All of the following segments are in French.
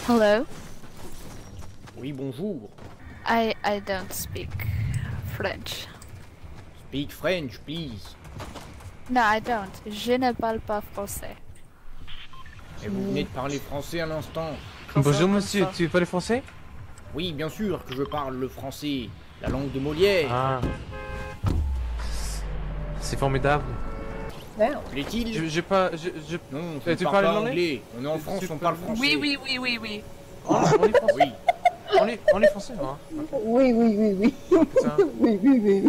Hello. Oui, bonjour. I don't speak French. Speak French, please. No, I don't. Je ne parle pas français. Et vous venez de parler français à l'instant. Bonjour monsieur, tu parles français? Oui, bien sûr que je parle le français, la langue de Molière. Ah. C'est formidable. Plaît-il? J'ai pas... Non, tu tu parles parles pas anglais? anglais. On est en France, on parle français. Oui. On est français. Oui. On est français, hein? Oui. Putain. Oui.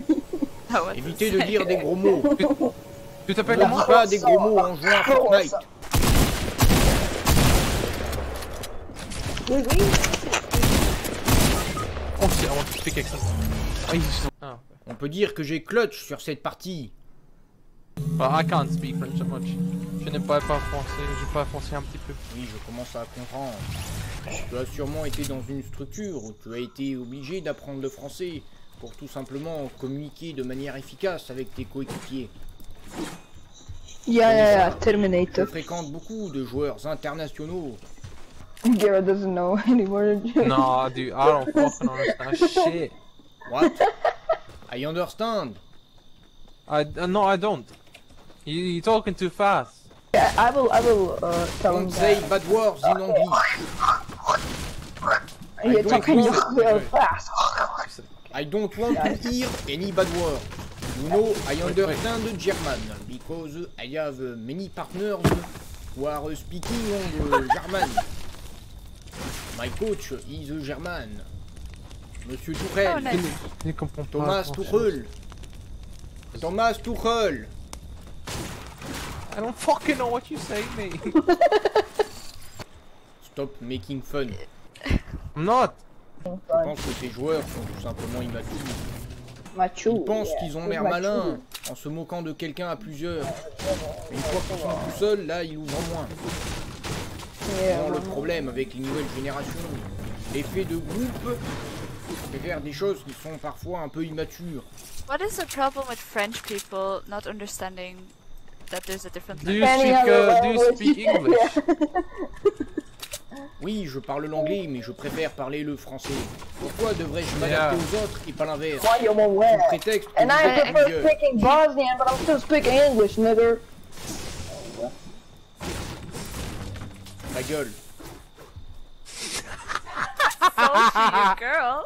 Ah ouais. Évitez de dire des gros mots. Tu Ne t'appelles dis comment? pas des gros mots en jouant à Fortnite. Oui. Oh, I want to speak accent. Ah. On peut dire que j'ai clutch sur cette partie. Well, I can't speak French that much. Je n'aime pas français, je parle français un petit peu. Oui, je commence à comprendre. Tu as sûrement été dans une structure où tu as été obligé d'apprendre le français pour tout simplement communiquer de manière efficace avec tes coéquipiers. Yeah, Je Terminator. fréquente beaucoup de joueurs internationaux. Garrett doesn't know any words. No, dude, I don't fucking understand shit. What? I understand. No, I don't. You're talking too fast. Yeah, I will tell him Don't say that. bad words in English. You're don't talking want- real fast. I don't want to hear any bad words. You know, I understand German because I have many partners who are speaking on German. My coach is a German. Monsieur Tourelle. Oh, nice. Je comprends pas. Thomas Tuchel. Thomas Tuchel. I don't fucking know what you say, mate. Stop making fun. I'm not. Je pense que ces joueurs sont tout simplement immatures. Macho. Ils pensent yeah. qu'ils ont l'air Macho. malins en se moquant de quelqu'un à plusieurs. Mais une fois qu'ils sont tout seuls, là, ils ouvrent moins. Yeah. Bon, le problème avec les nouvelles générations, l'effet de groupe fait faire des choses qui sont parfois un peu immatures. What is the problem with French people not understanding that there's a different Do you language? speak, do you speak English? Oui, je parle l'anglais, mais je préfère parler le français. Pourquoi devrais-je m'adapter aux autres et pas l'inverse? Why you won't Sous wear? prétexte que And vous I êtes prefer plusieurs. speaking Bosnian, but I'm still speaking English, nigger. Ta gueule. Salty, girl.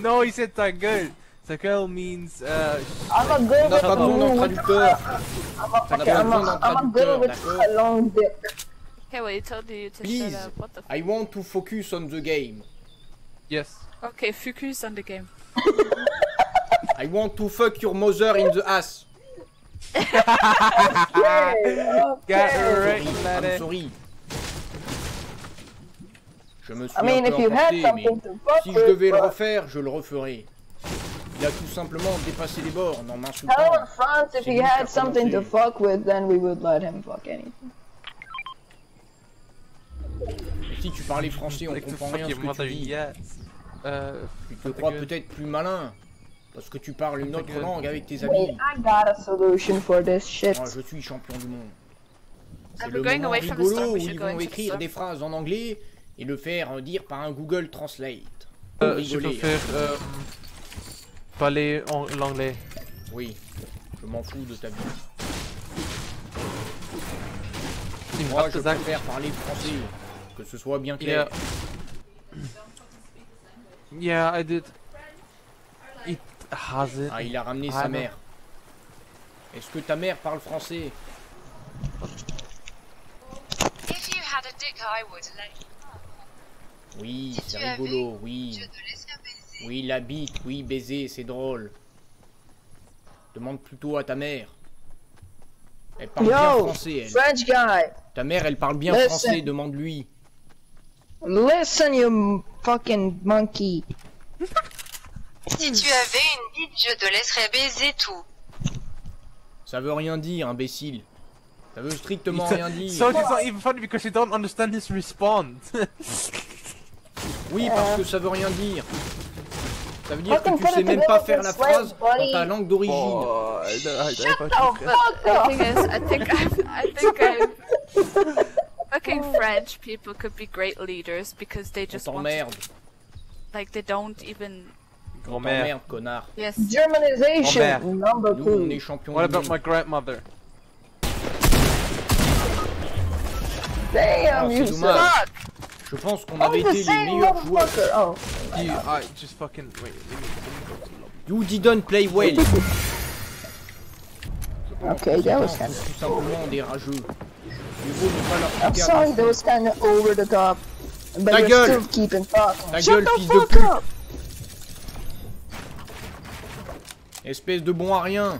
No, he said ta gueule. Ta gueule means I'm a girl On n'a with pas a besoin d'un long traducteur. On n'a pas besoin d'un I'm a girl traducteur, with d'accord? a long dick. Okay, well, you told you to Please, shut up. What the I want to focus on the game. yes. Okay, focus on the game. I want to fuck your mother in the ass. Get Sorry, right, I'm laddie. sorry. Je me suis I mean, un peu if you had emporté, something mais to fuck si je devais le with, refaire, je le referais. Il a tout simplement dépassé les bornes en m'insultant. tell in France if C'est he lui qui a had something to commencé. fuck with, then we would let him fuck anything. Et si tu parlais français, on Like to comprend fuck rien à ce your que mother, tu dis. yes. Tu te crois peut-être plus malin, parce que tu parles une autre gueule. langue avec tes Wait, amis. I got a solution for this shit. Moi, je suis champion du monde. C'est We're le going moment away from the rigolo storm, où we should ils go vont into the écrire storm. des phrases en anglais et le faire dire par un Google Translate. Je Rigoler. préfère parler en l'anglais. Oui, je m'en fous de ta vie. Tu me Moi, parles je Zach. préfère parler français, que ce soit bien clair. Yeah, I did. It has it. Ah, il a ramené Ah, sa non. mère. Est-ce que ta mère parle français? If you had a dick, I would let you. Oui, c'est tu avais rigolo, oui. Je te laisserai baiser. Oui, la bite, oui, baiser, c'est drôle. Demande plutôt à ta mère. Elle parle bien Yo, français, elle. French guy, Ta mère, elle parle bien Listen. français, demande-lui. listen, you fucking monkey. Si tu avais une bite, je te laisserais baiser tout. Ça veut rien dire, imbécile. Ça veut strictement rien dire. So it's not even funny because you don't understand his response. Oui, parce que ça veut rien dire. Ça veut dire que Fucking tu put sais it même pas together faire with la slave, phrase dans buddy. ta langue d'origine. Oh, The thing is, I think Fucking French people could be great leaders because they On just want t'emmerde. like they don't even On Grand-mère. t'emmerde, connard. yes. Germanization number Nous, on est 2. champions What du about my monde. grandmother? Damn, Oh, you c'est dommage. suck. Fuck! Je pense qu'on Oh, avait the été les same meilleurs joueurs. motherfucker. Oh. I just fucking wait. Let me go to the lobby. You didn't play well. Okay, that was C'est kind of. tout simplement des rageux. Il vaut ne pas leur I'm piquer à sorry, la that was kind of over the top. But Ta you're gueule. still keeping talking. Ta Shut gueule, the fils de fuck pute. up. Espèce de bon à rien.